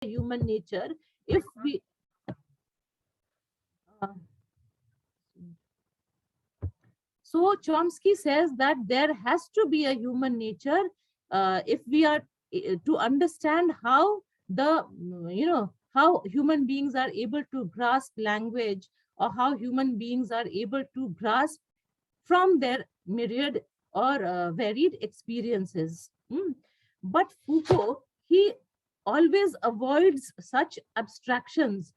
human nature if we uh, so Chomsky says that there has to be a human nature if we are to understand how the how human beings are able to grasp language, or how human beings are able to grasp from their myriad or varied experiences. But Foucault, he always avoids such abstractions.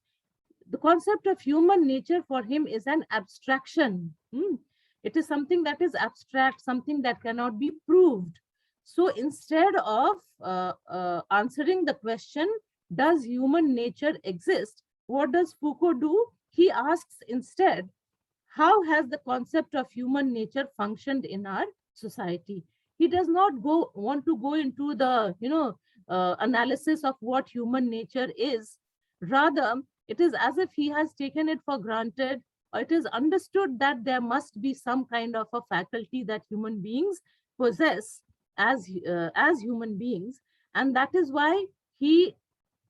The concept of human nature for him is an abstraction. It is something that is abstract, something that cannot be proved. So instead of answering the question, does human nature exist? What does Foucault do? He asks instead, how has the concept of human nature functioned in our society? He does not want to go into the analysis of what human nature is. Rather, it is as if he has taken it for granted, or it is understood that there must be some kind of a faculty that human beings possess as human beings, and that is why he,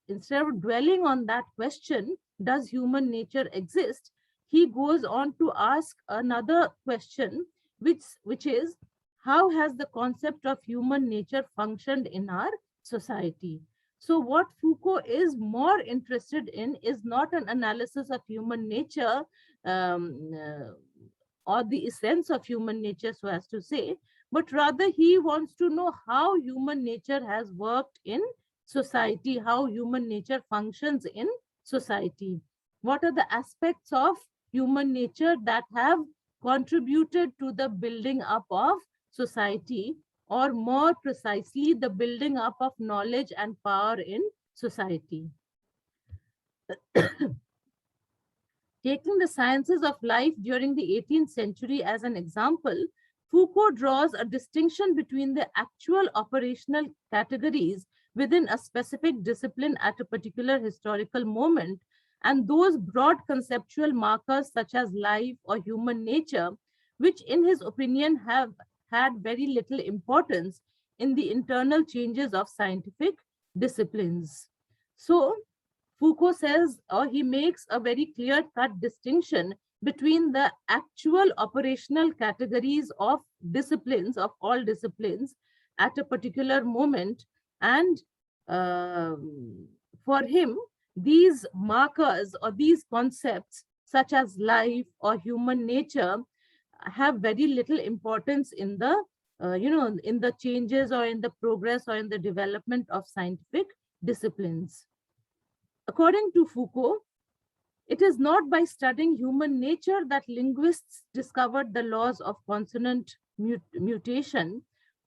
instead of dwelling on that question, does human nature exist, he goes on to ask another question, which is, how has the concept of human nature functioned in our society? So what Foucault is more interested in is not an analysis of human nature, um, uh, or the essence of human nature, so as to say, but rather he wants to know how human nature has worked in society, how human nature functions in society. What are the aspects of human nature that have contributed to the building up of society, or more precisely, the building up of knowledge and power in society? Taking the sciences of life during the 18th century as an example, Foucault draws a distinction between the actual operational categories within a specific discipline at a particular historical moment, and those broad conceptual markers such as life or human nature, which in his opinion have had very little importance in the internal changes of scientific disciplines. So Foucault says, or he makes a very clear cut distinction between the actual operational categories of disciplines, of all disciplines, at a particular moment. And for him, these markers or these concepts, such as life or human nature, have very little importance in the in the changes or in the progress or in the development of scientific disciplines. According to Foucault, it is not by studying human nature that linguists discovered the laws of consonant mutation,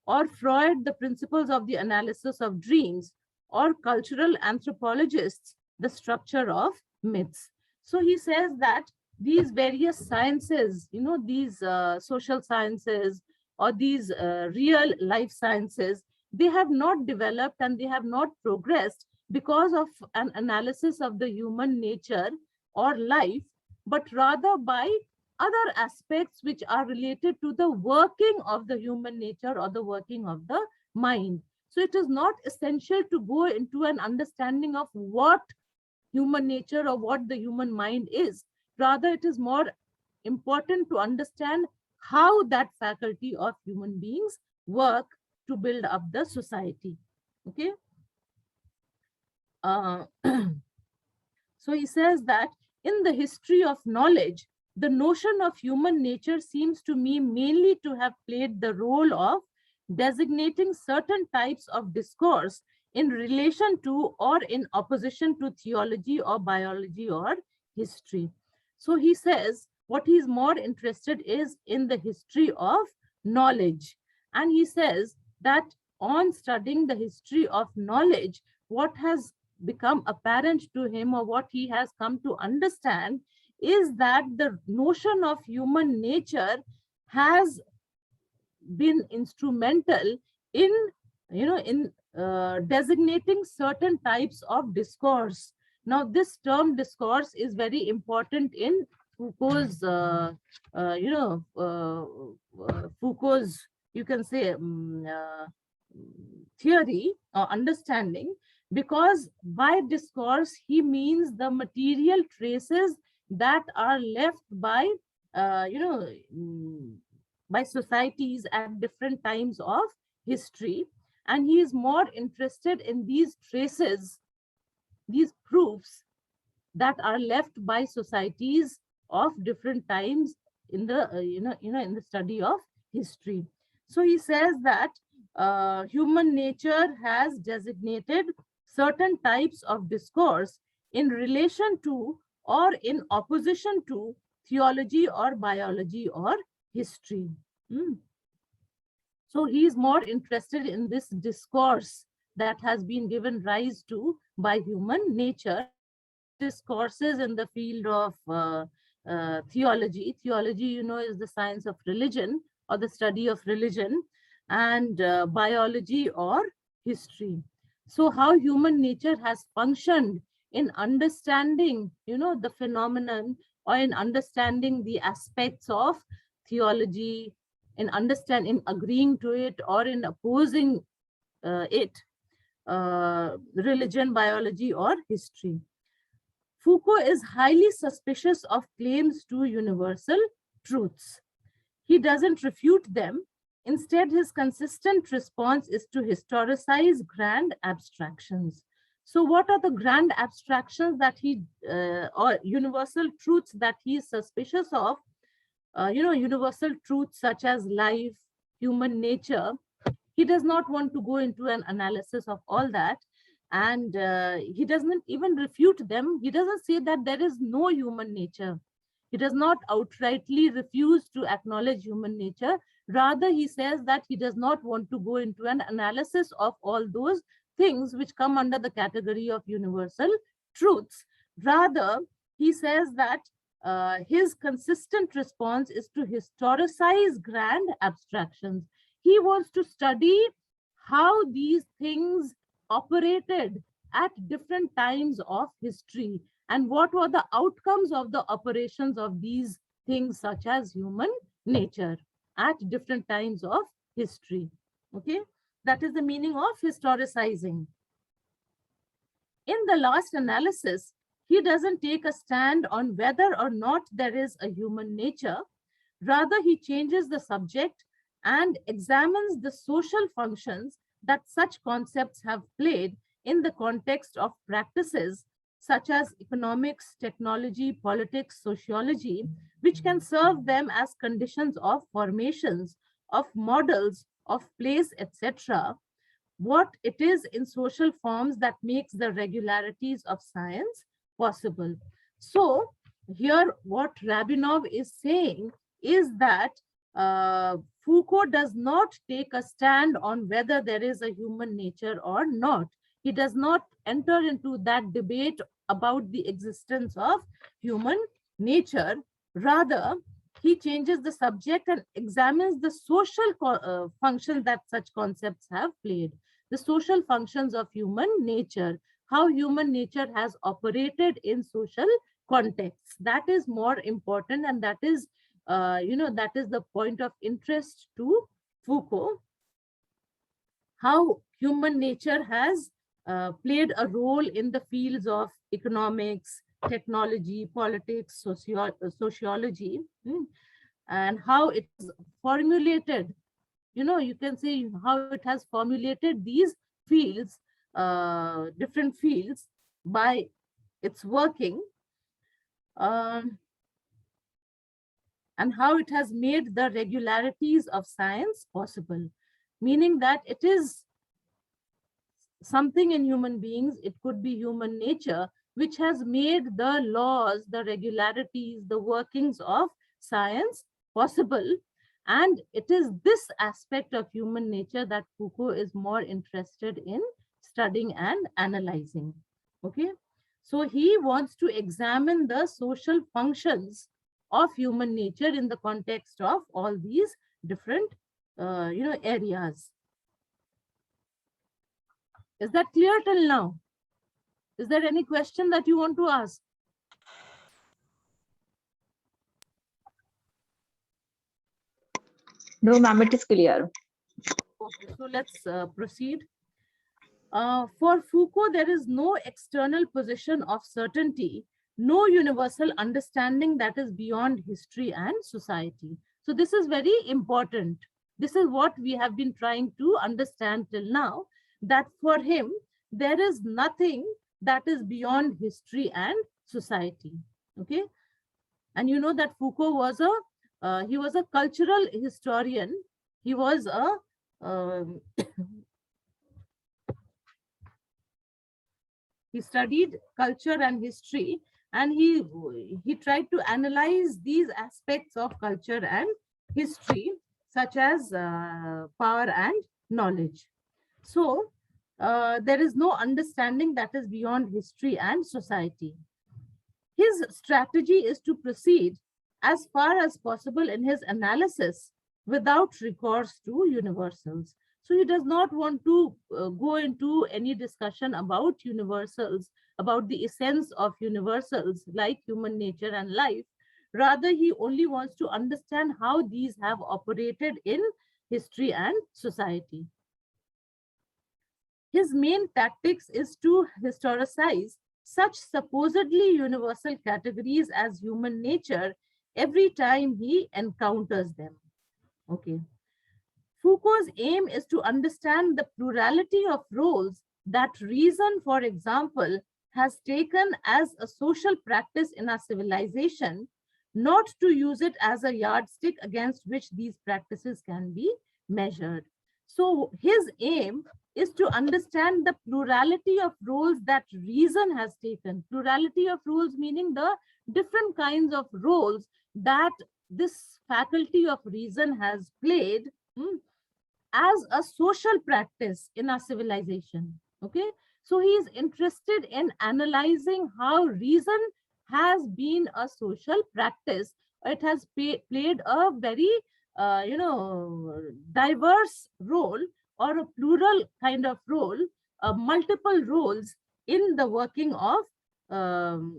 or Freud the principles of the analysis of dreams, or cultural anthropologists the structure of myths. So he says that these various sciences, these social sciences, or these real life sciences, they have not developed and they have not progressed because of an analysis of the human nature or life, but rather by other aspects which are related to the working of the human nature or the working of the mind. So it is not essential to go into an understanding of what human nature or what the human mind is. Rather, it is more important to understand how that faculty of human beings work to build up the society. Okay. Uh, so he says that in the history of knowledge, the notion of human nature seems to me mainly to have played the role of designating certain types of discourse in relation to or in opposition to theology or biology or history. So he says what he's more interested is in the history of knowledge. And he says that on studying the history of knowledge, what has become apparent to him, or what he has come to understand, is that the notion of human nature has been instrumental in designating certain types of discourse. Now this term discourse is very important in Foucault's Foucault's, you can say, theory or understanding, because by discourse he means the material traces that are left by by societies at different times of history, and he is more interested in these traces, these proofs that are left by societies of different times in the in the study of history. So he says that human nature has designated certain types of discourse in relation to or in opposition to theology or biology or history. Hmm. So he is more interested in this discourse that has been given rise to by human nature. Discourses in the field of theology. Theology, you know, is the science of religion or the study of religion, and biology or history. So how human nature has functioned in understanding, you know, the phenomenon, or in understanding the aspects of theology, in agreeing to it or in opposing it, religion, biology or history. Foucault is highly suspicious of claims to universal truths. He doesn't refute them. Instead, his consistent response is to historicize grand abstractions. So what are the grand abstractions that or universal truths that he is suspicious of? Universal truths such as life, human nature. He does not want to go into an analysis of all that, and he doesn't even refute them. He doesn't say that there is no human nature. He does not outrightly refuse to acknowledge human nature. Rather, he says that he does not want to go into an analysis of all those things which come under the category of universal truths. Rather, he says that his consistent response is to historicize grand abstractions. He wants to study how these things operated at different times of history and what were the outcomes of the operations of these things such as human nature at different times of history. Okay, that is the meaning of historicizing. In the last analysis, he doesn't take a stand on whether or not there is a human nature. Rather, he changes the subject and examines the social functions that such concepts have played in the context of practices such as economics, technology, politics, sociology, which can serve them as conditions of formations, of models, of place, etc. What it is in social forms that makes the regularities of science possible. So here what Rabinov is saying is that Foucault does not take a stand on whether there is a human nature or not. He does not enter into that debate about the existence of human nature. Rather, he changes the subject and examines the social functions that such concepts have played, the social functions of human nature, how human nature has operated in social contexts. That is more important, and that is that is the point of interest to Foucault, how human nature has played a role in the fields of economics, technology, politics, sociology, and how it's formulated. You can say how it has formulated these fields, different fields, by its working. And how it has made the regularities of science possible, meaning that it is something in human beings, it could be human nature, which has made the laws, the regularities, the workings of science possible. And it is this aspect of human nature that Foucault is more interested in studying and analyzing. Okay, so he wants to examine the social functions of human nature in the context of all these different areas. Is that clear till now? Is there any question that you want to ask? No, ma'am, it is clear. Okay, so let's proceed. For Foucault, there is no external position of certainty, no universal understanding that is beyond history and society. So this is very important. This is what we have been trying to understand till now, that for him, there is nothing that is beyond history and society. Okay. And you know that Foucault was he was a cultural historian. He was a he studied culture and history, and he tried to analyze these aspects of culture and history, such as power and knowledge. So there is no understanding that is beyond history and society. His strategy is to proceed as far as possible in his analysis without recourse to universals. So he does not want to go into any discussion about universals, about the essence of universals like human nature and life. Rather, he only wants to understand how these have operated in history and society. His main tactics is to historicize such supposedly universal categories as human nature every time he encounters them. Okay. Foucault's aim is to understand the plurality of roles that reason, for example, has taken as a social practice in our civilization, not to use it as a yardstick against which these practices can be measured. So his aim is to understand the plurality of roles that reason has taken. Plurality of roles meaning the different kinds of roles that this faculty of reason has played as a social practice in our civilization. Okay, so he is interested in analyzing how reason has been a social practice. It has played a very diverse role, or a plural kind of role, multiple roles in the working of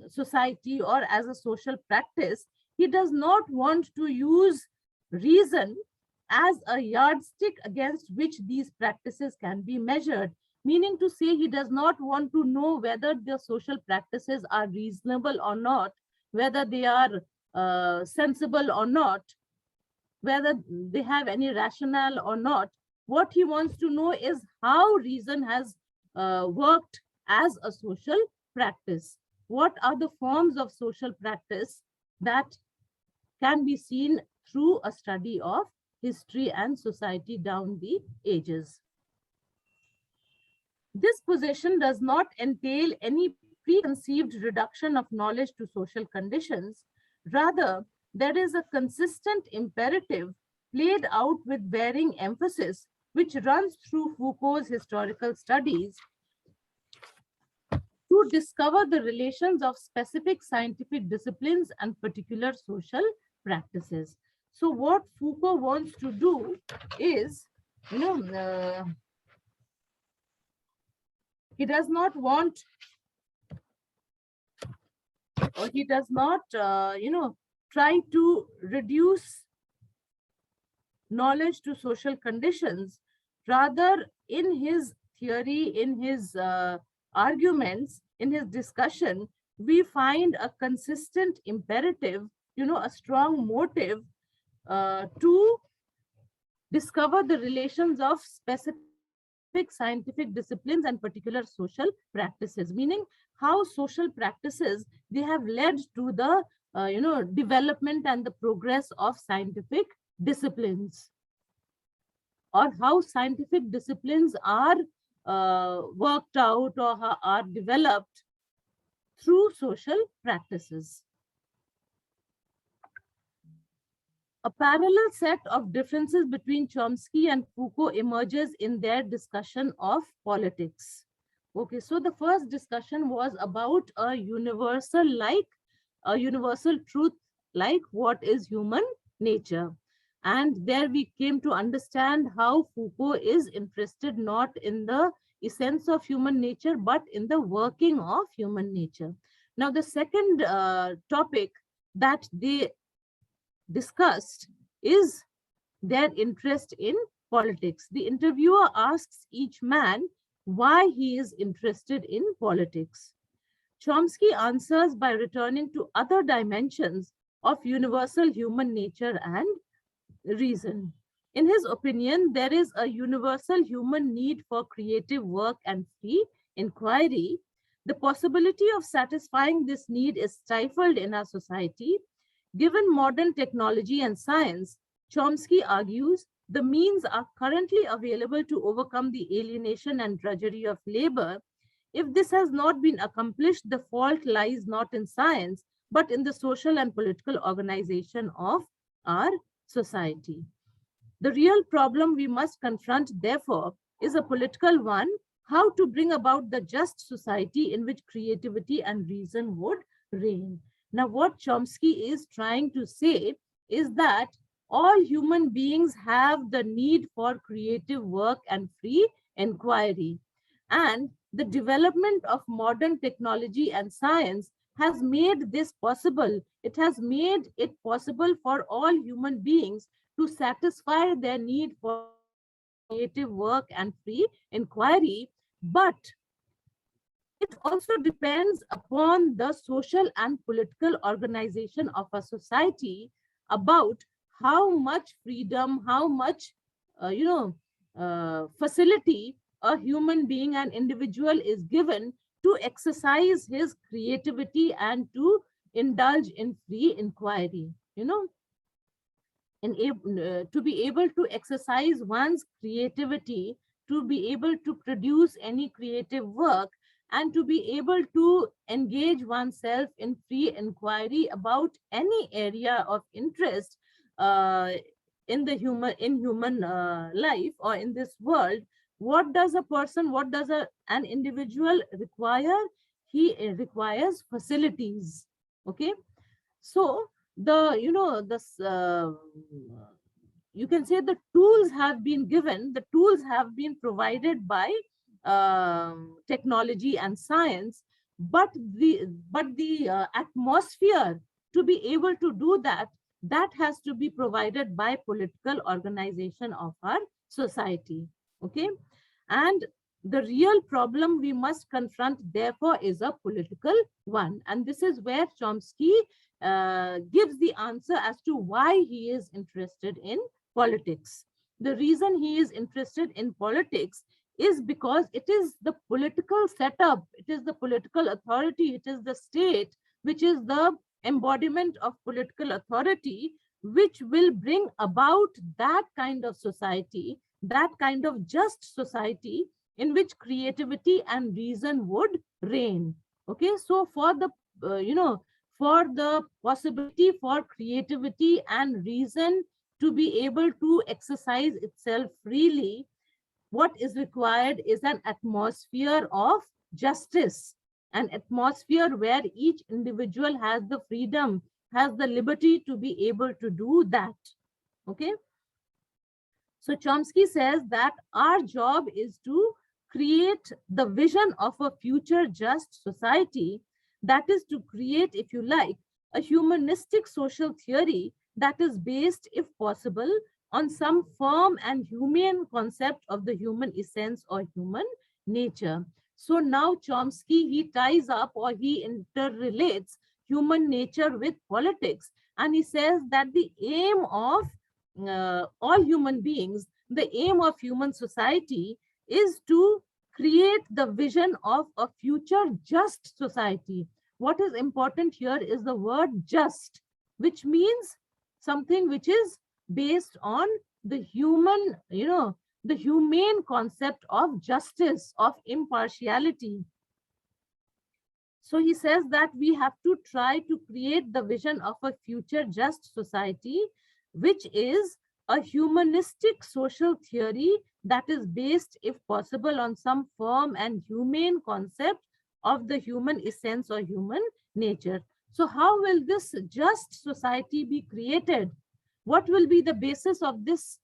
society or as a social practice. He does not want to use reason as a yardstick against which these practices can be measured. Meaning to say, he does not want to know whether the social practices are reasonable or not, whether they are sensible or not, whether they have any rationale or not. What he wants to know is how reason has worked as a social practice. What are the forms of social practice that can be seen through a study of history and society down the ages. This position does not entail any preconceived reduction of knowledge to social conditions. Rather, there is a consistent imperative played out with varying emphasis, which runs through Foucault's historical studies to discover the relations of specific scientific disciplines and particular social practices. So what Foucault wants to do is, he does not want, or he does not, try to reduce knowledge to social conditions. Rather, in his theory, in his arguments, in his discussion, we find a consistent imperative, a strong motive to discover the relations of specific scientific disciplines and particular social practices, meaning how social practices, they have led to the development and the progress of scientific disciplines, or how scientific disciplines are worked out or are developed through social practices. A parallel set of differences between Chomsky and Foucault emerges in their discussion of politics. Okay, so the first discussion was about a universal truth, like what is human nature. And there we came to understand how Foucault is interested not in the essence of human nature, but in the working of human nature. Now, the second topic that they discussed is their interest in politics. The interviewer asks each man why he is interested in politics. Chomsky answers by returning to other dimensions of universal human nature and reason. In his opinion, there is a universal human need for creative work and free inquiry. The possibility of satisfying this need is stifled in our society. Given modern technology and science, Chomsky argues the means are currently available to overcome the alienation and drudgery of labor. If this has not been accomplished, the fault lies not in science, but in the social and political organization of our society. The real problem we must confront, therefore, is a political one: how to bring about the just society in which creativity and reason would reign. Now, what Chomsky is trying to say is that all human beings have the need for creative work and free inquiry. And the development of modern technology and science has made this possible. It has made it possible for all human beings to satisfy their need for creative work and free inquiry. But it also depends upon the social and political organization of a society about how much freedom, how much, facility a human being, an individual is given to exercise his creativity and to indulge in free inquiry. To be able to exercise one's creativity, to be able to produce any creative work, and to be able to engage oneself in free inquiry about any area of interest uh, in human life or in this world. What does a person, what does an individual require? He requires facilities. Okay, so the you can say the tools have been given, the tools have been provided by technology and science, but the atmosphere to be able to do that, that has to be provided by political organization of our society. Okay, and the real problem we must confront, therefore, is a political one. And this is where Chomsky gives the answer as to why he is interested in politics. The reason he is interested in politics is because it is the political setup, it is the political authority, it is the state which is the embodiment of political authority, which will bring about that kind of society, that kind of just society in which creativity and reason would reign. Okay, so for the for the possibility for creativity and reason to be able to exercise itself freely, what is required is an atmosphere of justice, an atmosphere where each individual has the freedom, has the liberty to be able to do that. Okay, so Chomsky says that our job is to create the vision of a future just society, that is to create, if you like, a humanistic social theory that is based, if possible, on some firm and humane concept of the human essence or human nature. So now Chomsky, he ties up or he interrelates human nature with politics, and he says that the aim of all human beings, the aim of human society is to create the vision of a future just society. What is important here is the word just, which means something which is based on the human, the humane concept of justice, of impartiality. So he says that we have to try to create the vision of a future just society, which is a humanistic social theory that is based, if possible, on some firm and humane concept of the human essence or human nature. So how will this just society be created? What will be the basis of this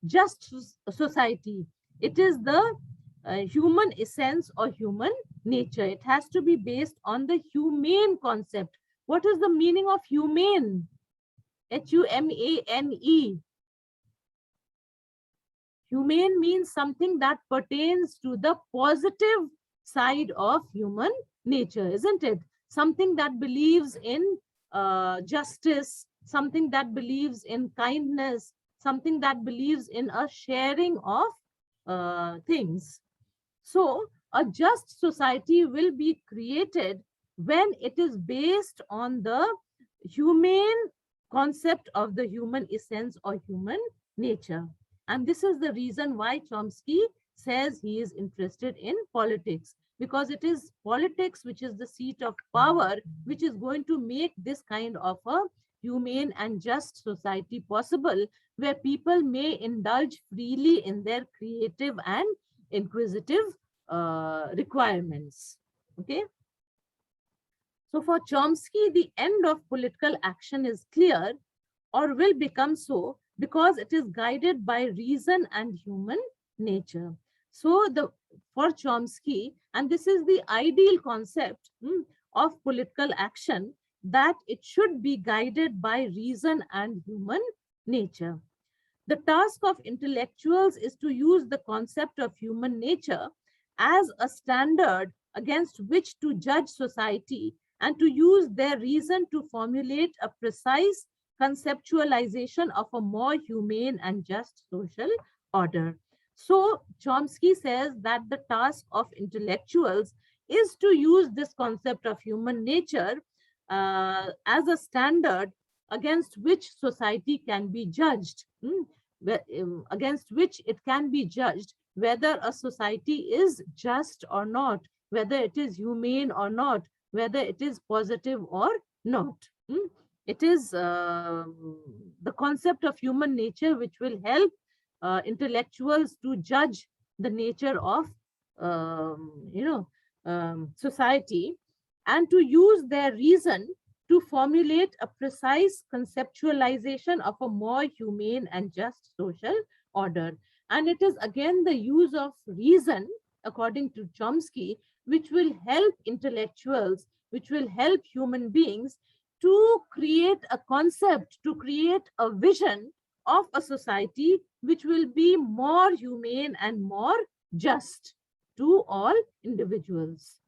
just society? It is the human essence or human nature. It has to be based on the humane concept. What is the meaning of humane? Humane. Humane means something that pertains to the positive side of human nature, isn't it? Something that believes in justice, something that believes in kindness, something that believes in a sharing of things. So, a just society will be created when it is based on the humane concept of the human essence or human nature. And this is the reason why Chomsky says he is interested in politics, because it is politics which is the seat of power, which is going to make this kind of a humane and just society possible, where people may indulge freely in their creative and inquisitive requirements. Okay. So for Chomsky, the end of political action is clear, or will become so, because it is guided by reason and human nature. So for Chomsky, and this is the ideal concept of political action, that it should be guided by reason and human nature. The task of intellectuals is to use the concept of human nature as a standard against which to judge society, and to use their reason to formulate a precise conceptualization of a more humane and just social order. So Chomsky says that the task of intellectuals is to use this concept of human nature as a standard against which society can be judged, against which it can be judged whether a society is just or not, whether it is humane or not, whether it is positive or not. It is the concept of human nature which will help intellectuals to judge the nature of society, and to use their reason to formulate a precise conceptualization of a more humane and just social order. And it is again the use of reason, according to Chomsky, which will help intellectuals, which will help human beings to create a concept, to create a vision of a society which will be more humane and more just to all individuals.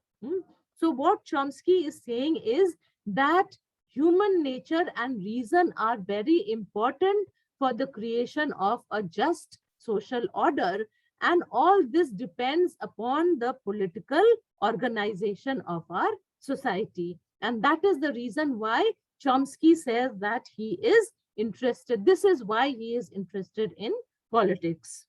So what Chomsky is saying is that human nature and reason are very important for the creation of a just social order, and all this depends upon the political organization of our society. And that is the reason why Chomsky says that he is interested. This is why he is interested in politics.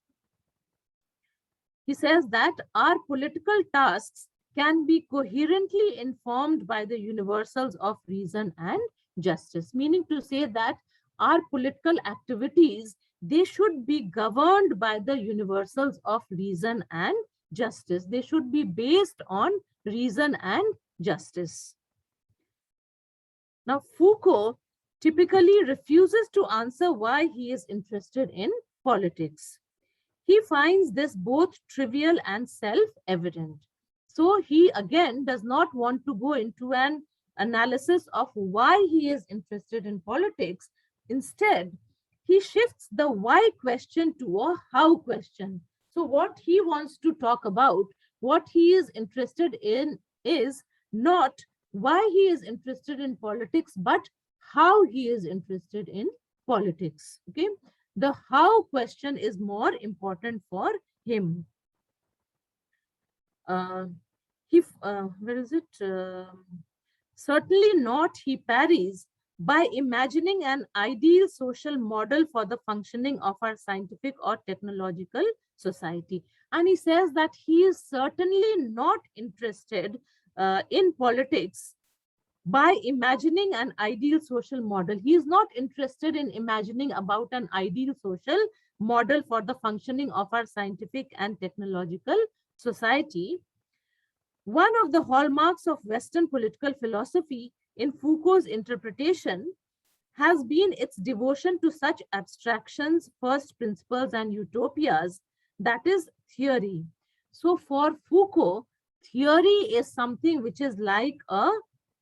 He says that our political tasks can be coherently informed by the universals of reason and justice, meaning to say that our political activities, they should be governed by the universals of reason and justice. They should be based on reason and justice. Now, Foucault typically refuses to answer why he is interested in politics. He finds this both trivial and self-evident. So he again does not want to go into an analysis of why he is interested in politics. Instead, he shifts the why question to a how question. So what he wants to talk about, what he is interested in, is not why he is interested in politics, but how he is interested in politics. Okay, the how question is more important for him. Where is it? Certainly not, he parries, by imagining an ideal social model for the functioning of our scientific or technological society. And he says that he is certainly not interested in politics by imagining an ideal social model. He is not interested in imagining about an ideal social model for the functioning of our scientific and technological society. One of the hallmarks of Western political philosophy in Foucault's interpretation has been its devotion to such abstractions, first principles, and utopias, that is theory. So for Foucault, theory is something which is like a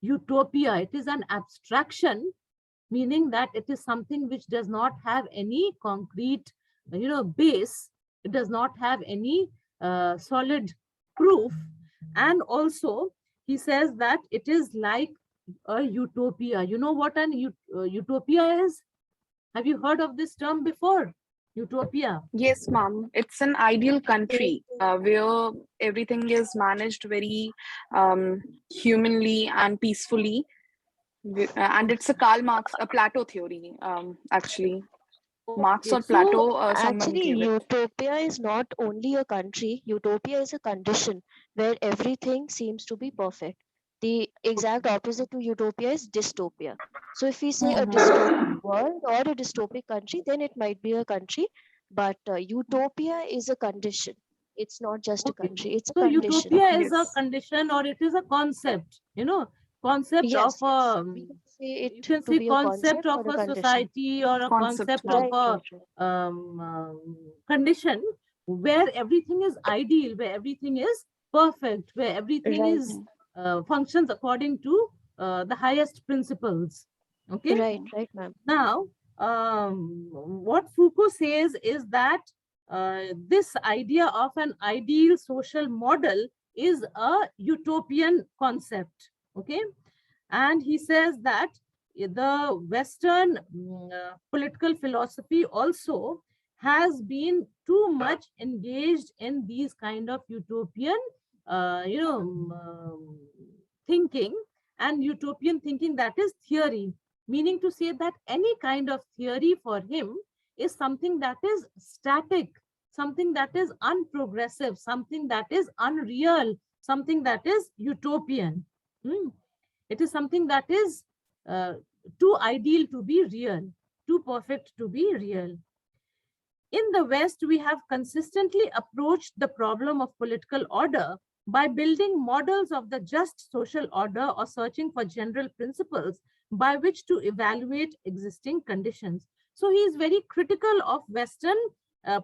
utopia. It is an abstraction, meaning that it is something which does not have any concrete, base, It does not have any solid proof. And also, he says that it is like a utopia. You know what an utopia is? Have you heard of this term before? Utopia. Yes, ma'am. It's an ideal country where everything is managed very humanly and peacefully. And it's a Karl Marx, a Plato theory, actually. Marx Okay, or so Plato, someone Actually, gave it. utopia is not only a country, utopia is a condition where everything seems to be perfect. The exact opposite to utopia is dystopia. So, if we say a dystopic Mm-hmm. world or a dystopic country, then it might be a country, but utopia is a condition. It's not just a okay. country, it's a So condition. utopia is a Yes. condition, or it is a concept, concept of Yes, yes. a, We can say you it can to say be a concept concept of or a a condition. society, or a Concept, concept of ma'am. Right, a right, right. condition where everything is ideal, where everything is perfect, where everything Right, is functions according to the highest principles. Okay. right, right, ma'am. Now, what Foucault says is that this idea of an ideal social model is a utopian concept. Okay. And he says that the Western political philosophy also has been too much engaged in these kind of utopian, uh, you know, um, thinking, and utopian thinking, that is theory, meaning to say that any kind of theory for him is something that is static, something that is unprogressive, something that is unreal, something that is utopian. Hmm. It is something that is uh, too ideal to be real, too perfect to be real. In the West, we have consistently approached the problem of political order by building models of the just social order, or searching for general principles by which to evaluate existing conditions. So he is very critical of Western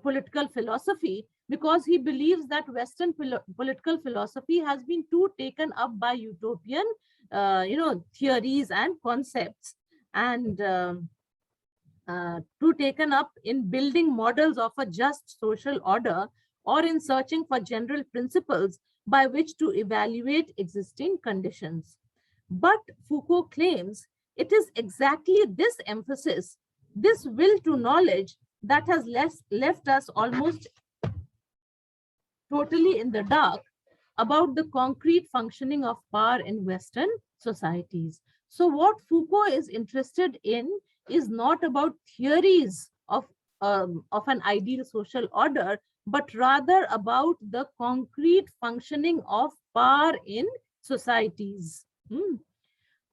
political philosophy, because he believes that Western political philosophy has been too taken up by utopian, theories and concepts, and to taken up in building models of a just social order, or in searching for general principles by which to evaluate existing conditions. But Foucault claims it is exactly this emphasis, this will to knowledge, that has left us almost totally in the dark about the concrete functioning of power in Western societies. So, what Foucault is interested in is not about theories of an ideal social order, but rather about the concrete functioning of power in societies. Hmm.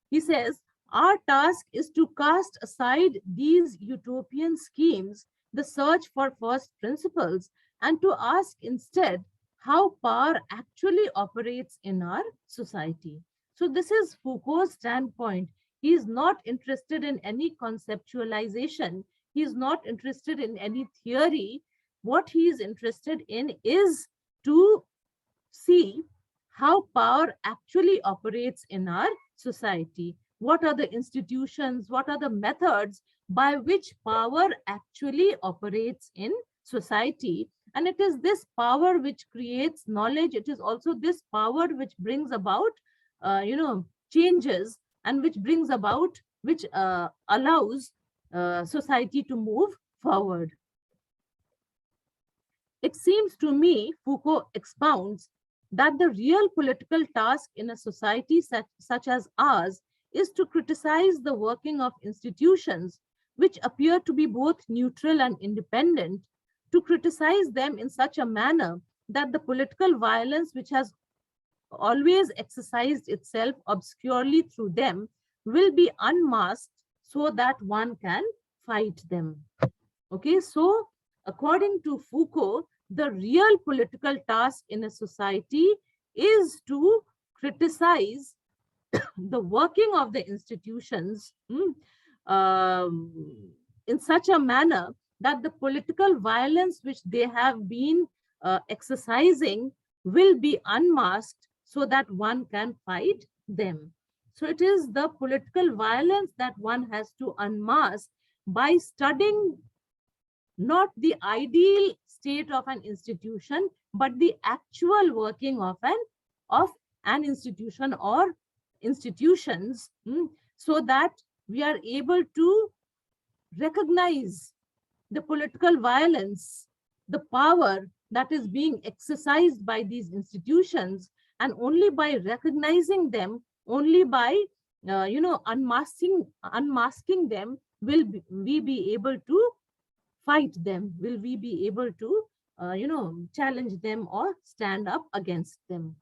He says, our task is to cast aside these utopian schemes, the search for first principles, and to ask instead how power actually operates in our society. So, this is Foucault's standpoint. He is not interested in any conceptualization, he is not interested in any theory. What he is interested in is to see how power actually operates in our society. What are the institutions? What are the methods by which power actually operates in society? And it is this power which creates knowledge. It is also this power which brings about, changes, and which brings about, which allows society to move forward. It seems to me, Foucault expounds, that the real political task in a society such as ours is to criticize the working of institutions which appear to be both neutral and independent, to criticize them in such a manner that the political violence which has always exercised itself obscurely through them will be unmasked, so that one can fight them. Okay, so according to Foucault, the real political task in a society is to criticize the working of the institutions, um, in such a manner that the political violence which they have been exercising will be unmasked, so that one can fight them. So it is the political violence that one has to unmask by studying not the ideal state of an institution, but the actual working of an institution or institutions, so that we are able to recognize the political violence, the power that is being exercised by these institutions, and only by recognizing them, only by unmasking them, will we be able to fight them, will we be able to challenge them or stand up against them.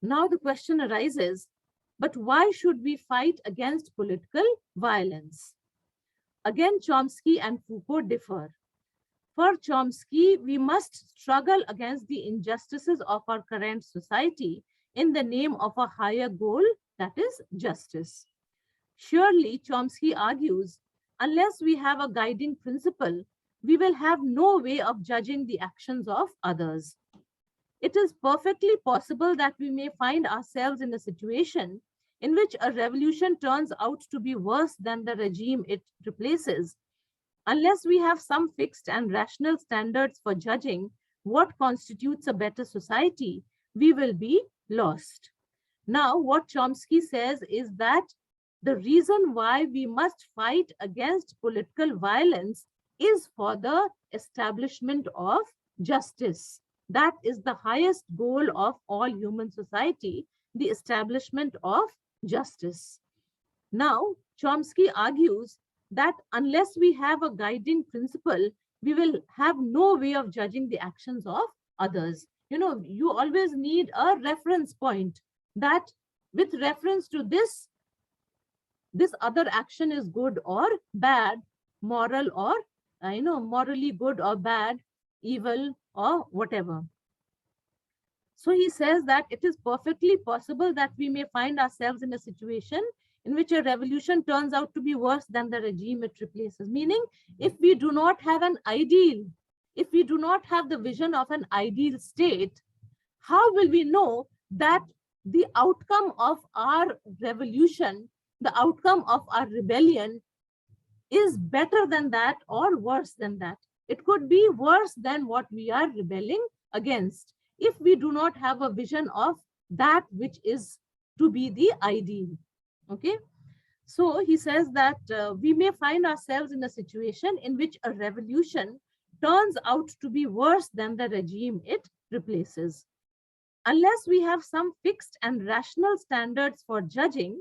Now the question arises, but why should we fight against political violence? Again, Chomsky and Foucault differ. For Chomsky, we must struggle against the injustices of our current society in the name of a higher goal, that is justice. Surely, Chomsky argues, unless we have a guiding principle, we will have no way of judging the actions of others. It is perfectly possible that we may find ourselves in a situation in which a revolution turns out to be worse than the regime it replaces. Unless we have some fixed and rational standards for judging what constitutes a better society, we will be lost. Now, what Chomsky says is that the reason why we must fight against political violence is for the establishment of justice. That is the highest goal of all human society, the establishment of justice. Now, Chomsky argues that unless we have a guiding principle, we will have no way of judging the actions of others. You always need a reference point, that with reference to this other action is good or bad, moral or, morally good or bad, evil or whatever. So he says that it is perfectly possible that we may find ourselves in a situation in which a revolution turns out to be worse than the regime it replaces. Meaning, if we do not have an ideal, if we do not have the vision of an ideal state, how will we know that the outcome of our revolution, the outcome of our rebellion is better than that or worse than that? It could be worse than what we are rebelling against if we do not have a vision of that which is to be the ideal. Okay, so he says that we may find ourselves in a situation in which a revolution turns out to be worse than the regime it replaces. Unless we have some fixed and rational standards for judging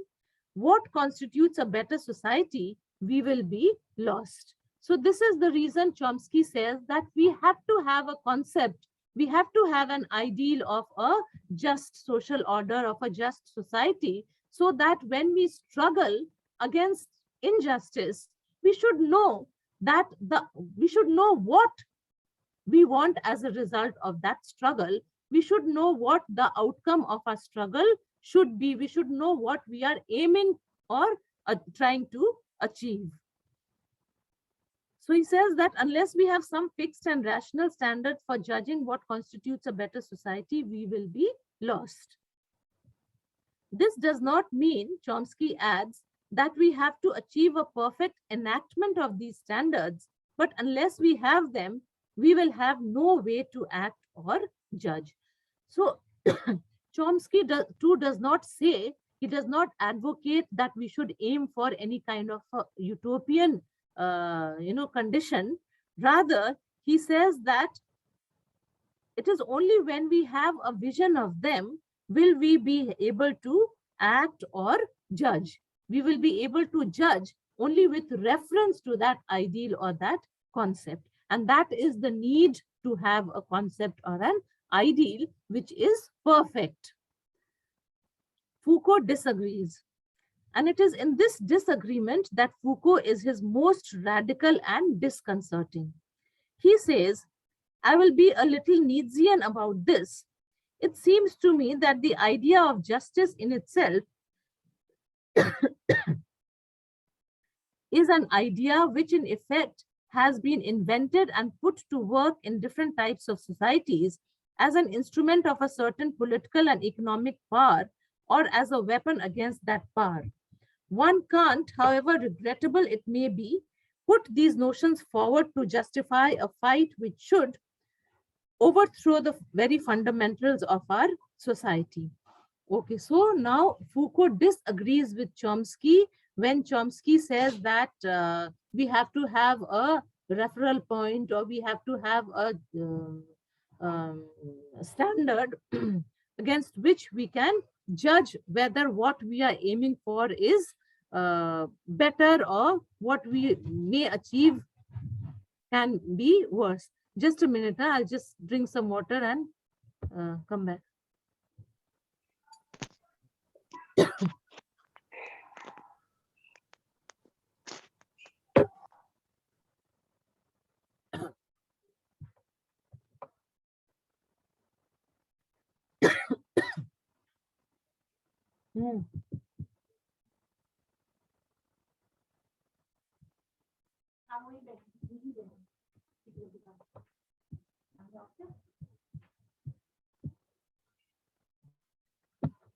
what constitutes a better society, we will be lost. So this is the reason Chomsky says that we have to have a concept, we have to have an ideal of a just social order, of a just society, so that when we struggle against injustice, we should know that we should know what we want as a result of that struggle. We should know what the outcome of our struggle should be. We should know what we are aiming or trying to achieve. So he says that unless we have some fixed and rational standards for judging what constitutes a better society, we will be lost. This does not mean, Chomsky adds, that we have to achieve a perfect enactment of these standards, but unless we have them, we will have no way to act or judge. So Chomsky does not say, he does not advocate that we should aim for any kind of a utopian condition. Rather, he says that it is only when we have a vision of them will we be able to act or judge. We will be able to judge only with reference to that ideal or that concept. And that is the need to have a concept or an ideal which is perfect. Foucault disagrees. And it is in this disagreement that Foucault is his most radical and disconcerting. He says, I will be a little Nietzschean about this. It seems to me that the idea of justice in itself is an idea which in effect has been invented and put to work in different types of societies as an instrument of a certain political and economic power, or as a weapon against that power. One can't, however regrettable it may be, put these notions forward to justify a fight which should overthrow the very fundamentals of our society. Okay, so now Foucault disagrees with Chomsky when Chomsky says that we have to have a referral point, or we have to have a standard against which we can judge whether what we are aiming for is better, or what we may achieve can be worse. Just a minute, I'll just drink some water and come back. Hmm.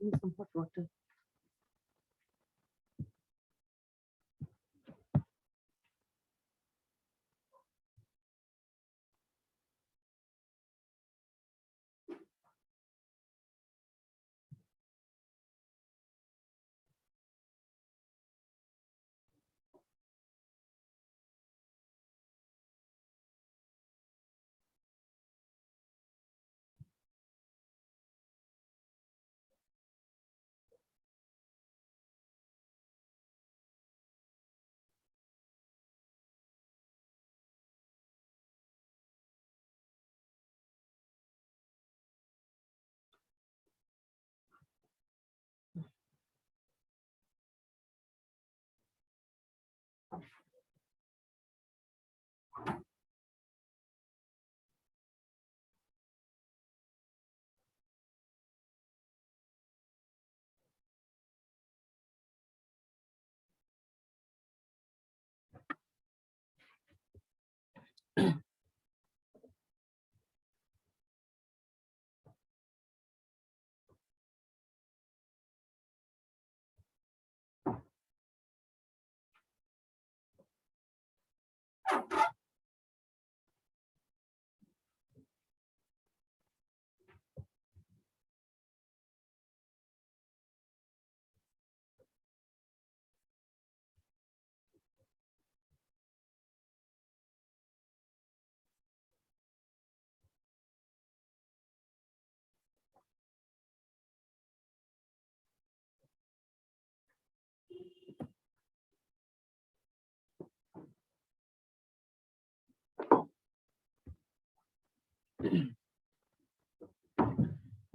Drink some hot water.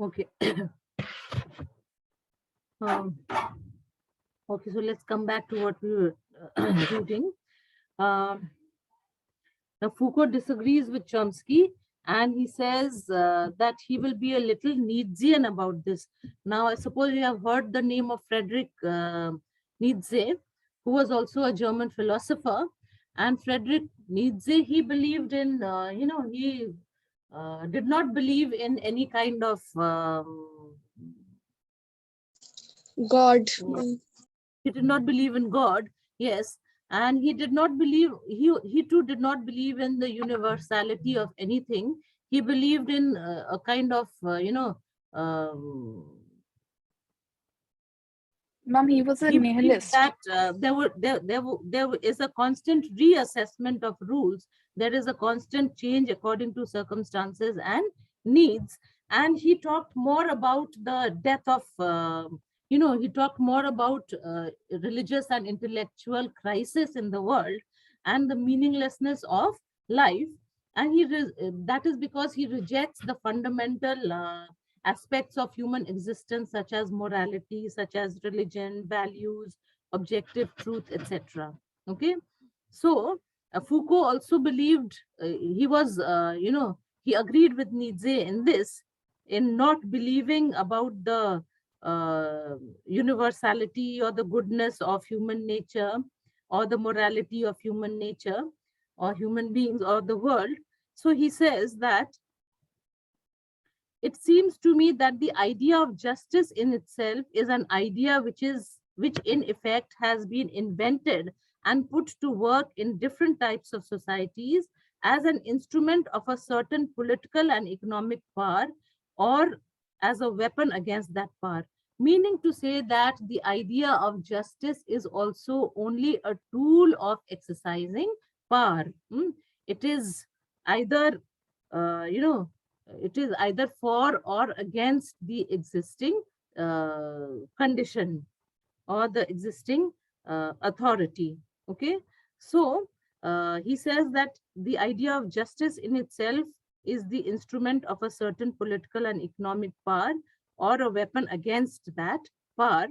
Okay. Um, okay, so let's come back to what we were reading. Um, Now, Foucault disagrees with Chomsky, and he says that he will be a little Nietzschean about this. Now, I suppose you have heard the name of Friedrich Nietzsche, who was also a German philosopher. And Friedrich Nietzsche, he believed in, he did not believe in any kind of God. he did not believe in God, yes, and he did not believe, he too did not believe in the universality of anything. He believed in a kind of um, Ma'am, he was a he believed nihilist. that there is a constant reassessment of rules. There is a constant change according to circumstances and needs. And he talked more about the death of he talked more about religious and intellectual crisis in the world and the meaninglessness of life. And that is because he rejects the fundamental aspects of human existence, such as morality, such as religion, values, objective truth, etc. Okay, so Foucault also believed he agreed with Nietzsche in this, in not believing about the universality or the goodness of human nature, or the morality of human nature, or human beings, or the world. So he says that it seems to me that the idea of justice in itself is an idea which in effect has been invented and put to work in different types of societies as an instrument of a certain political and economic power, or as a weapon against that power. Meaning to say that the idea of justice is also only a tool of exercising power. It is either, it is either for or against the existing condition or the existing authority. Okay, so he says that the idea of justice in itself is the instrument of a certain political and economic power or a weapon against that power.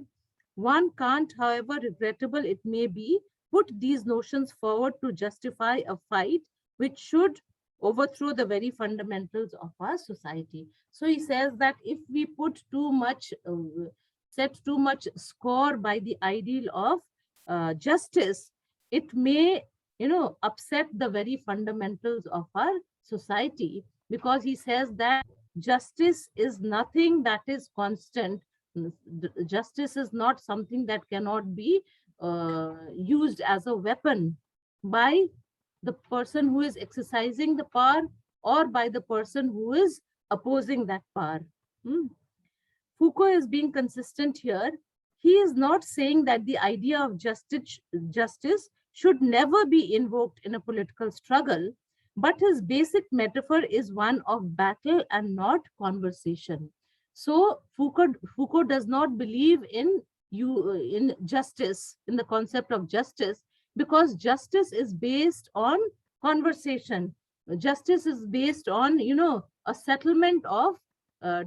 One can't, however regrettable it may be, put these notions forward to justify a fight which should overthrow the very fundamentals of our society. So he says that if we put too much, set too much score by the ideal of justice, it may, upset the very fundamentals of our society, because he says that justice is nothing that is constant. Justice is not something that cannot be used as a weapon by the person who is exercising the power or by the person who is opposing that power. Foucault is being consistent here. He is not saying that the idea of justice should never be invoked in a political struggle, but his basic metaphor is one of battle and not conversation. So Foucault does not believe in justice, in the concept of justice, because justice is based on conversation. Justice is based on, a settlement of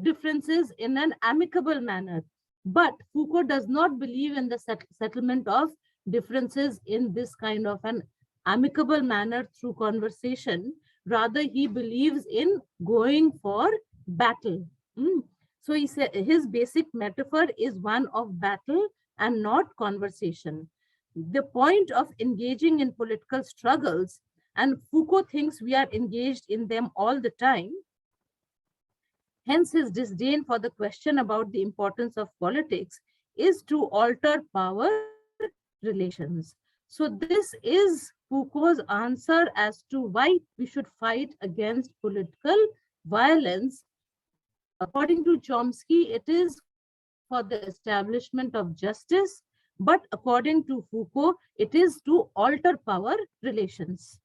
differences in an amicable manner. But Foucault does not believe in the settlement of differences in this kind of an amicable manner through conversation. Rather, he believes in going for battle. So he said his basic metaphor is one of battle and not conversation. The point of engaging in political struggles, and Foucault thinks we are engaged in them all the time, hence his disdain for the question about the importance of politics, is to alter power relations. So this is Foucault's answer as to why we should fight against political violence. According to Chomsky, it is for the establishment of justice, but according to Foucault, it is to alter power relations.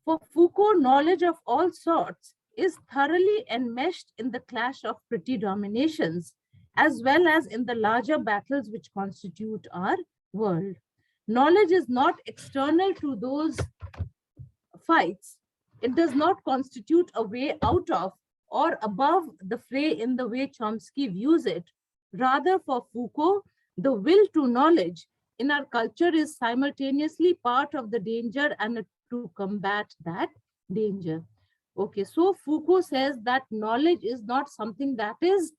For Foucault, knowledge of all sorts is thoroughly enmeshed in the clash of petty dominations, as well as in the larger battles which constitute our world. Knowledge is not external to those fights. It does not constitute a way out of or above the fray in the way Chomsky views it. Rather, for Foucault, the will to knowledge in our culture is simultaneously part of the danger and to combat that danger. Okay, so Foucault says that knowledge is not something that is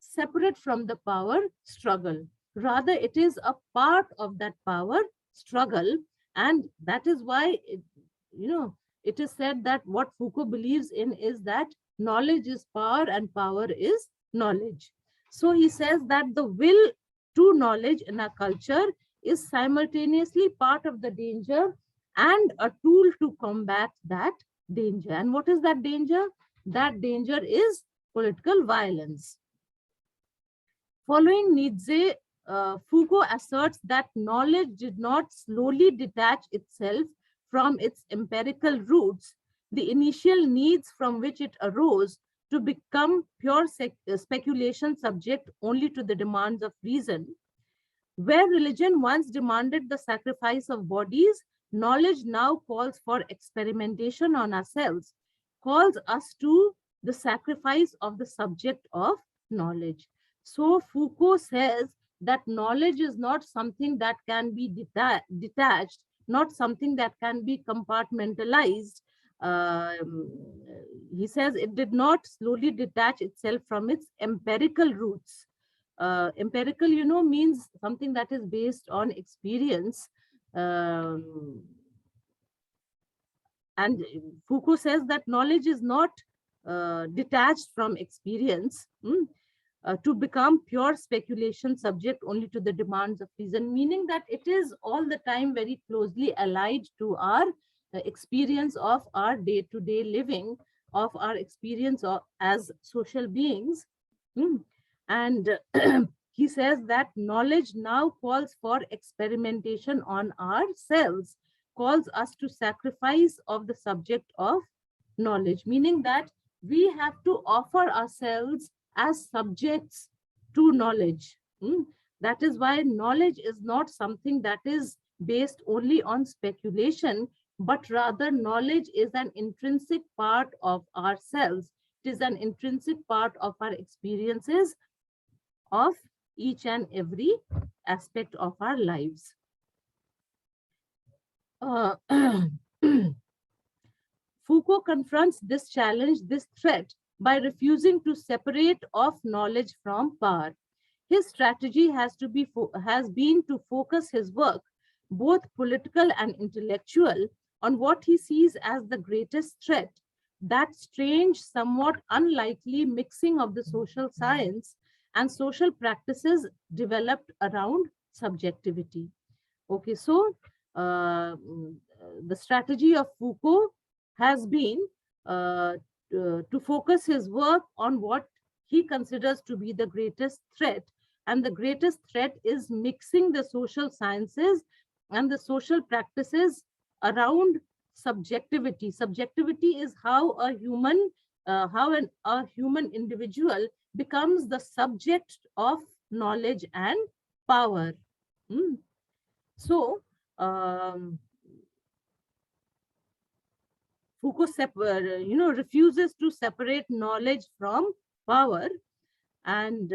separate from the power struggle. Rather, it is a part of that power struggle. And that is why, it is said that what Foucault believes in is that knowledge is power and power is knowledge. So he says that the will to knowledge in our culture is simultaneously part of the danger and a tool to combat that danger. And what is that danger? That danger is political violence. Following Nietzsche, Foucault asserts that knowledge did not slowly detach itself from its empirical roots, the initial needs from which it arose, to become pure speculation subject only to the demands of reason. Where religion once demanded the sacrifice of bodies, knowledge now calls for experimentation on ourselves, calls us to the sacrifice of the subject of knowledge. So Foucault says that knowledge is not something that can be detached, not something that can be compartmentalized. He says it did not slowly detach itself from its empirical roots. Empirical, means something that is based on experience. And Foucault says that knowledge is not detached from experience. to become pure speculation subject only to the demands of reason, meaning that it is all the time very closely allied to our experience of our day-to-day living, of our experience of, as social beings. And he says that knowledge now calls for experimentation on ourselves, calls us to sacrifice of the subject of knowledge, meaning that we have to offer ourselves as subjects to knowledge. That is why knowledge is not something that is based only on speculation, but rather knowledge is an intrinsic part of ourselves. It is an intrinsic part of our experiences of each and every aspect of our lives. Foucault confronts this challenge, this threat, by refusing to separate off knowledge from power. His strategy has been to focus his work, both political and intellectual, on what he sees as the greatest threat, that strange, somewhat unlikely mixing of the social science and social practices developed around subjectivity. Okay, so the strategy of Foucault has been to focus his work on what he considers to be the greatest threat. And the greatest threat is mixing the social sciences and the social practices around subjectivity. Subjectivity is how a human, a human individual becomes the subject of knowledge and power. So, Foucault, refuses to separate knowledge from power, and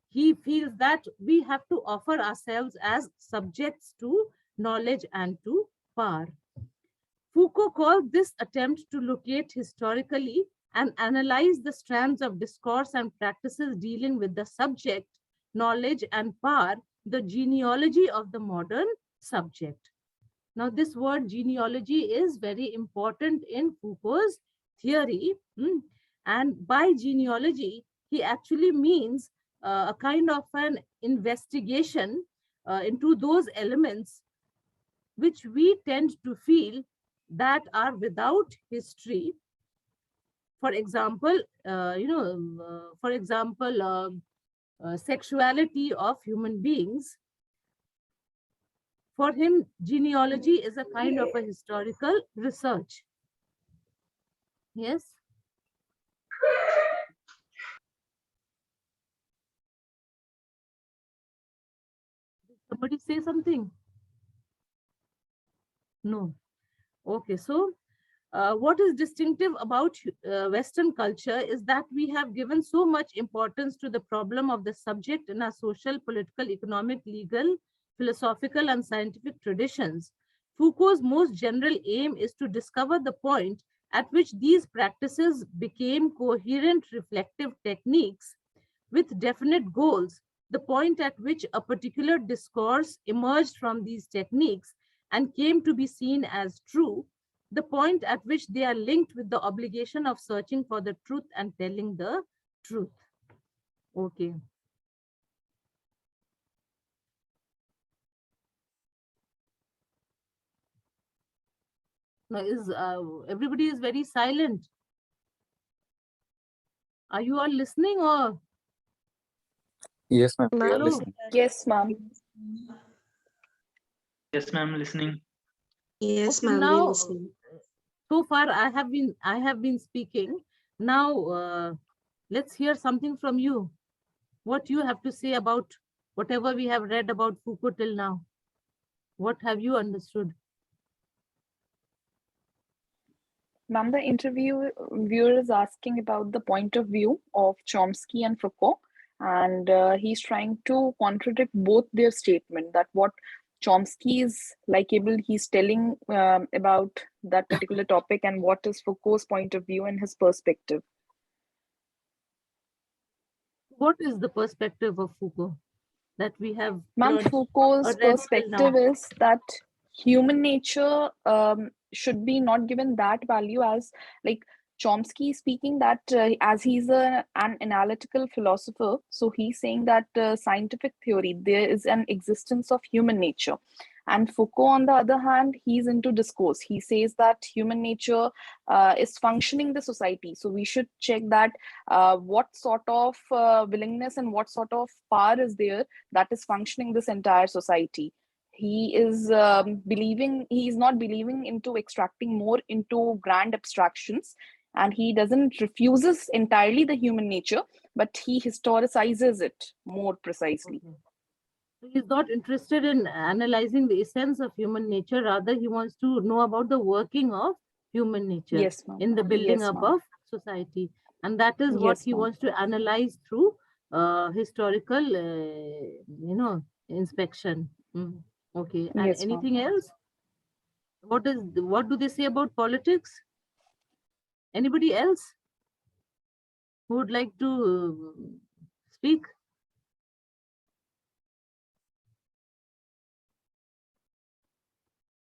he feels that we have to offer ourselves as subjects to knowledge and to power. Foucault called this attempt to locate historically and analyze the strands of discourse and practices dealing with the subject, knowledge and power, the genealogy of the modern subject. Now, this word genealogy is very important in Foucault's theory. And by genealogy, he actually means a kind of an investigation into those elements which we tend to feel that are without history. For example, sexuality of human beings. For him, genealogy is a kind of a historical research. Yes. Did somebody say something? No. Okay, so what is distinctive about Western culture is that we have given so much importance to the problem of the subject in our social, political, economic, legal, philosophical, and scientific traditions. Foucault's most general aim is to discover the point at which these practices became coherent reflective techniques with definite goals, the point at which a particular discourse emerged from these techniques and came to be seen as true, the point at which they are linked with the obligation of searching for the truth and telling the truth. Okay. Now, everybody is very silent. Are you all listening or? Yes, ma'am. We are Hello? listening. Yes, ma'am. Yes, ma'am, listening. Yes, Okay, ma'am. now, We're listening. so far I have been speaking. Now, let's hear something from you. What you have to say about whatever we have read about Foucault till now. What have you understood? Ma'am, the viewer is asking about the point of view of Chomsky and Foucault, and he's trying to contradict both their statement that what Chomsky is likeable, he's telling about that particular topic, and what is Foucault's point of view and his perspective. What is the perspective of Foucault that we have Ma'am, learned Foucault's or read till perspective now? is that human nature should be not given that value as, like, Chomsky is speaking that as he's an analytical philosopher, so he's saying that scientific theory, there is an existence of human nature. And Foucault, on the other hand, he's into discourse. He says that human nature is functioning the society. So we should check that what sort of willingness and what sort of power is there that is functioning this entire society. He is he's not believing into extracting more into grand abstractions, and he doesn't refuses entirely the human nature, but he historicizes it more precisely. Okay. So he's not interested in analyzing the essence of human nature, rather he wants to know about the working of human nature Yes, ma'am. in the building Yes, up ma'am. of society. And that is what Yes, he ma'am. wants to analyze through historical, inspection. Okay, and Yes, ma'am. anything else? What do they say about politics? Anybody else who would like to speak?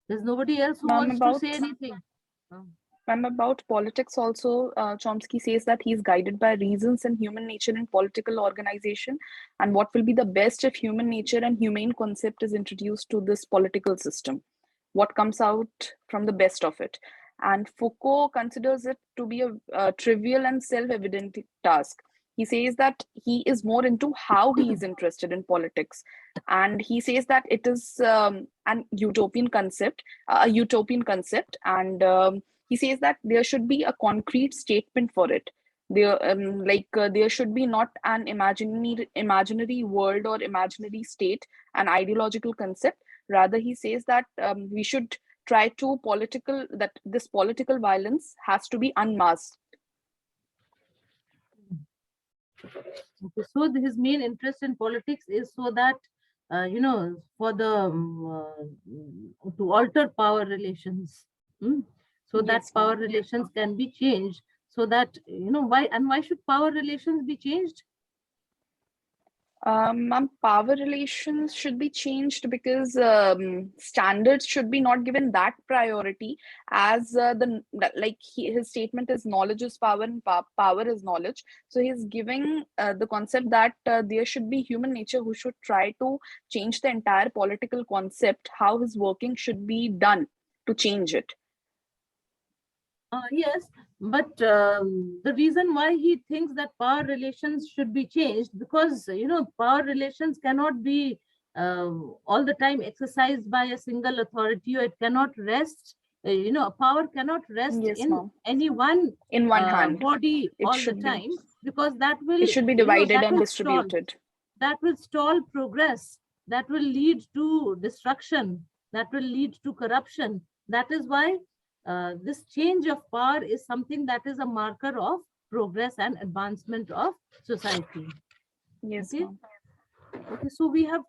There's nobody else who Ma'am, wants to say anything. Ma'am, about politics also, Chomsky says that he's guided by reasons and human nature in political organization, and what will be the best if human nature and humane concept is introduced to this political system. What comes out from the best of it. And Foucault considers it to be a trivial and self-evident task. He says that he is more into how he is interested in politics. And he says that it is an utopian concept, and he says that there should be a concrete statement for it. There, there should be not an imaginary world or imaginary state, an ideological concept. Rather, he says that we should try to that this political violence has to be unmasked. Okay, so his main interest in politics is so that, for the to alter power relations, so that Yes, power ma'am. relations can be changed. So that why should power relations be changed? Power relations should be changed because standards should be not given that priority as his statement is knowledge is power and power is knowledge. So he's giving the concept that there should be human nature who should try to change the entire political concept, how his working should be done to change it. Yes, but the reason why he thinks that power relations should be changed, because power relations cannot be all the time exercised by a single authority, or it cannot rest. Power cannot rest Yes, in ma'am. any one In one hand, body it all the should be. time, because that will It should be divided that and will stall. distributed. That will stall progress. That will lead to destruction. That will lead to corruption. That is why this change of power is something that is a marker of progress and advancement of society. Yes, Okay. ma'am. Okay, so we have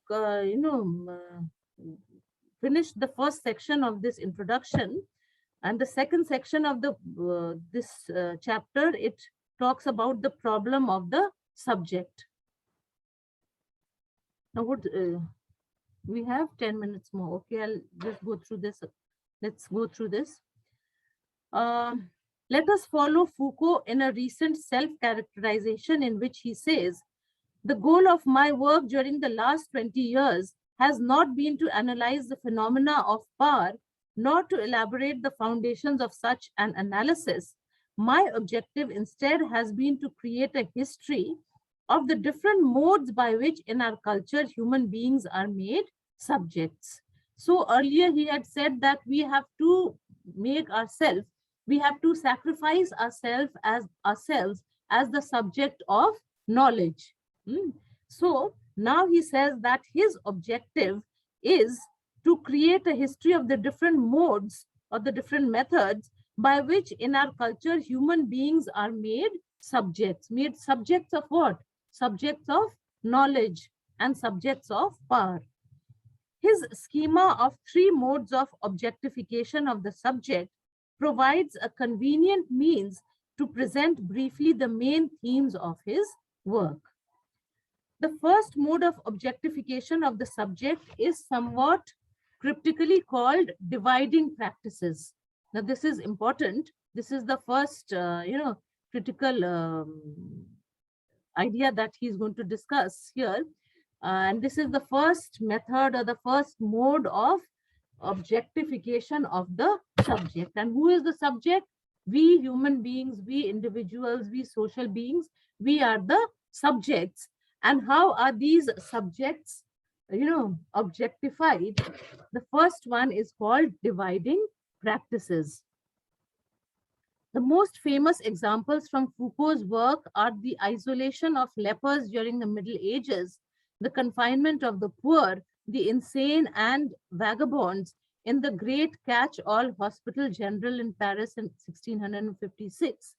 finished the first section of this introduction, and the second section of the this chapter, it talks about the problem of the subject. Now, what we have 10 minutes more. Okay, I'll just go through this. Let's go through this. Let us follow Foucault in a recent self-characterization in which he says, the goal of my work during the last 20 years has not been to analyze the phenomena of power, nor to elaborate the foundations of such an analysis. My objective instead has been to create a history of the different modes by which in our culture human beings are made subjects. So earlier he had said that we have to make ourselves, we have to sacrifice ourselves as the subject of knowledge. So now he says that his objective is to create a history of the different modes or the different methods by which in our culture human beings are made subjects. Made subjects of what? Subjects of knowledge and subjects of power. His schema of 3 modes of objectification of the subject provides a convenient means to present briefly the main themes of his work. The first mode of objectification of the subject is somewhat cryptically called dividing practices. Now, this is important This is the first, critical idea that he's going to discuss here. And this is the first method or the first mode of objectification of the subject. And who is the subject? We human beings, we individuals, we social beings, we are the subjects. And how are these subjects, objectified? The first one is called dividing practices. The most famous examples from Foucault's work are the isolation of lepers during the Middle Ages, the confinement of the poor, the insane, and vagabonds in the Great Catch-all Hospital General in Paris in 1656.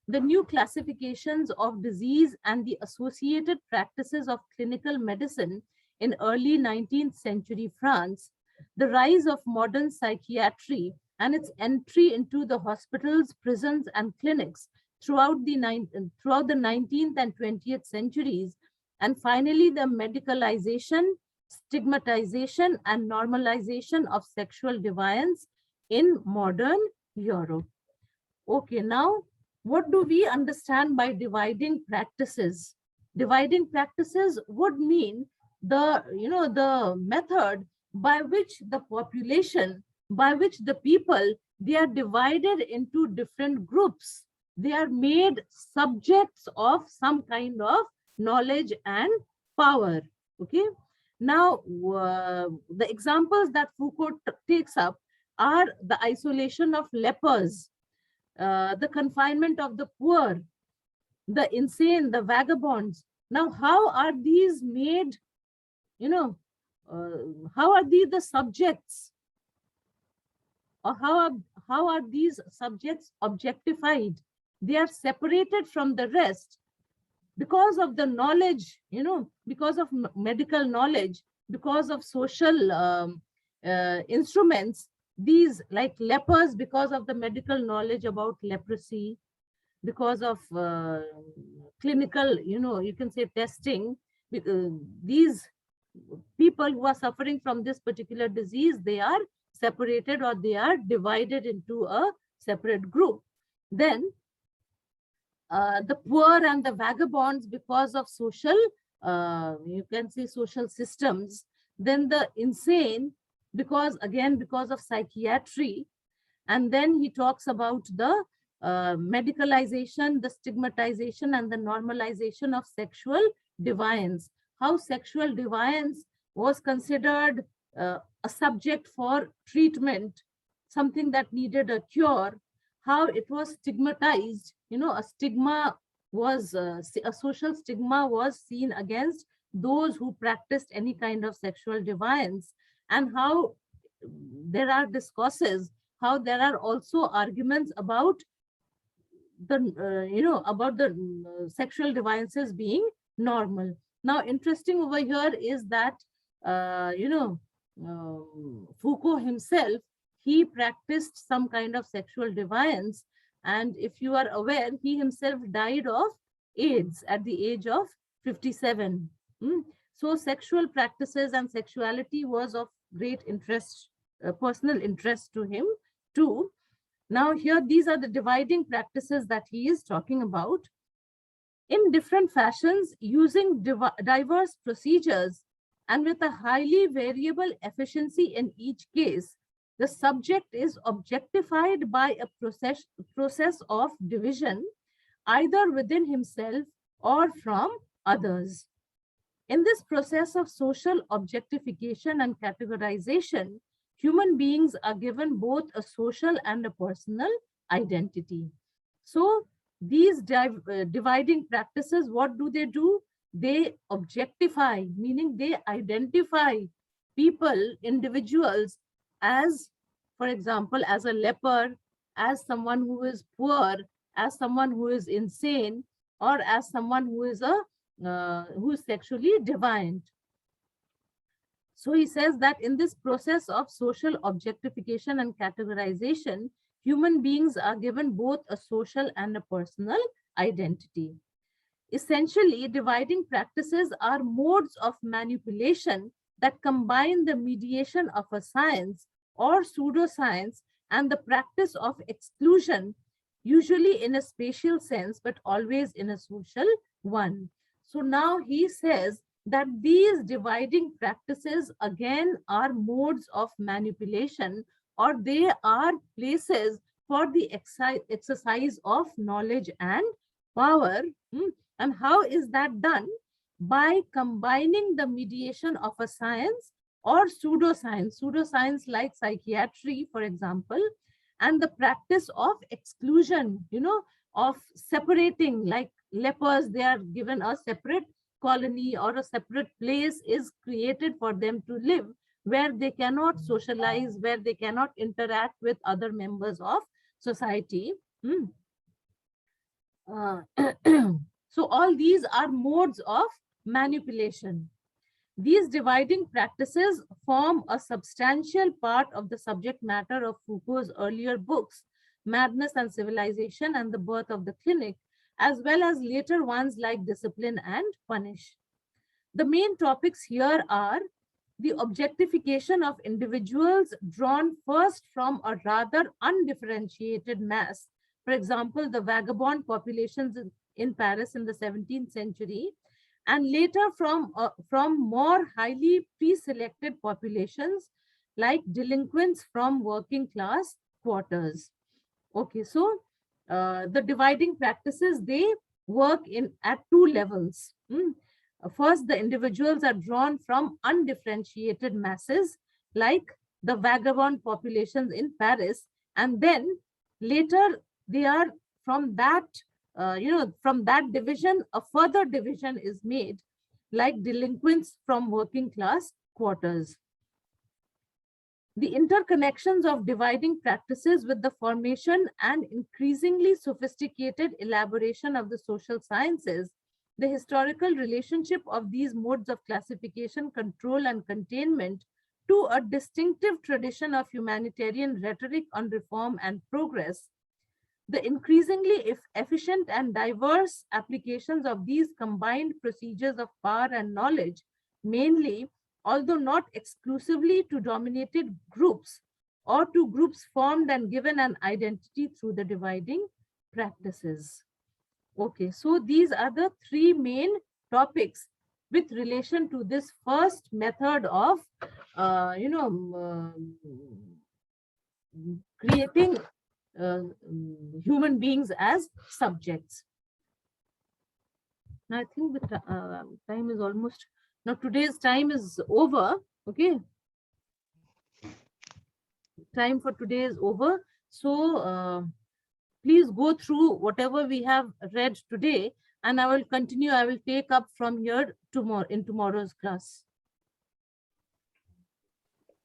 The new classifications of disease and the associated practices of clinical medicine in early 19th century France, the rise of modern psychiatry and its entry into the hospitals, prisons, and clinics throughout the 19th and 20th centuries, and finally the medicalization, stigmatization, and normalization of sexual deviance in modern Europe. Okay, now what do we understand by dividing practices? Dividing practices would mean the method by which the population, by which the people, they are divided into different groups. They are made subjects of some kind of knowledge and power. Okay. Now, the examples that Foucault takes up are the isolation of lepers, the confinement of the poor, the insane, the vagabonds. Now, how are these made, how are these the subjects? Or how are these subjects objectified? They are separated from the rest because of the knowledge, because of medical knowledge, because of social instruments. These, like lepers, because of the medical knowledge about leprosy, because of clinical, you can say testing. These people who are suffering from this particular disease, they are separated or they are divided into a separate group. Then the poor and the vagabonds, because of social, you can say social systems. Then the insane, because of psychiatry. And then he talks about the medicalization, the stigmatization, and the normalization of sexual deviance. How sexual deviance was considered a subject for treatment, something that needed a cure. How it was stigmatized, a stigma was, a social stigma was seen against those who practiced any kind of sexual deviance. And how there are discourses, how there are also arguments about the, about the sexual deviances being normal. Now, interesting over here is that, Foucault himself, he practiced some kind of sexual deviance. And if you are aware, he himself died of AIDS at the age of 57. So sexual practices and sexuality was of great interest, personal interest to him too. Now here, these are the dividing practices that he is talking about. In different fashions, using diverse procedures and with a highly variable efficiency in each case, the subject is objectified by a process of division, either within himself or from others. In this process of social objectification and categorization, human beings are given both a social and a personal identity. So these dividing practices, what do? They objectify, meaning they identify people, individuals, as, for example, as a leper, as someone who is poor, as someone who is insane, or as someone who is sexually deviant. So he says that in this process of social objectification and categorization, human beings are given both a social and a personal identity. Essentially, dividing practices are modes of manipulation that combine the mediation of a science or pseudoscience and the practice of exclusion usually in a spatial sense, but always in a social one. So now he says that these dividing practices again are modes of manipulation, or they are places for the exercise of knowledge and power. And how is that done? By combining the mediation of a science or pseudoscience like psychiatry, for example, and the practice of exclusion, of separating, like lepers, they are given a separate colony or a separate place is created for them to live, where they cannot socialize, where they cannot interact with other members of society. So all these are modes of manipulation. These dividing practices form a substantial part of the subject matter of Foucault's earlier books, Madness and Civilization and the Birth of the Clinic, as well as later ones like Discipline and Punish. The main topics here are the objectification of individuals drawn first from a rather undifferentiated mass. For example, the vagabond populations in Paris in the 17th century, and later from more highly pre-selected populations like delinquents from working class quarters. Okay, so the dividing practices, they work at two levels. First, the individuals are drawn from undifferentiated masses like the vagabond populations in Paris, and then later they are from that from that division, a further division is made, like delinquents from working class quarters. The interconnections of dividing practices with the formation and increasingly sophisticated elaboration of the social sciences, the historical relationship of these modes of classification, control, and containment to a distinctive tradition of humanitarian rhetoric on reform and progress, the increasingly efficient and diverse applications of these combined procedures of power and knowledge, mainly, although not exclusively, to dominated groups or to groups formed and given an identity through the dividing practices. Okay, so these are the three main topics with relation to this first method of, creating human beings as subjects. Now, I think the time is almost, now today's time is over. Okay. Time for today is over. So please go through whatever we have read today, and I will continue. I will take up from here tomorrow in tomorrow's class.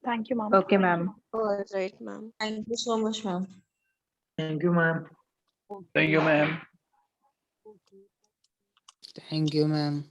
Thank you, ma'am. Okay, ma'am. All right, ma'am. Thank you so much, ma'am. Thank you, ma'am. Thank you, ma'am. Thank you, ma'am.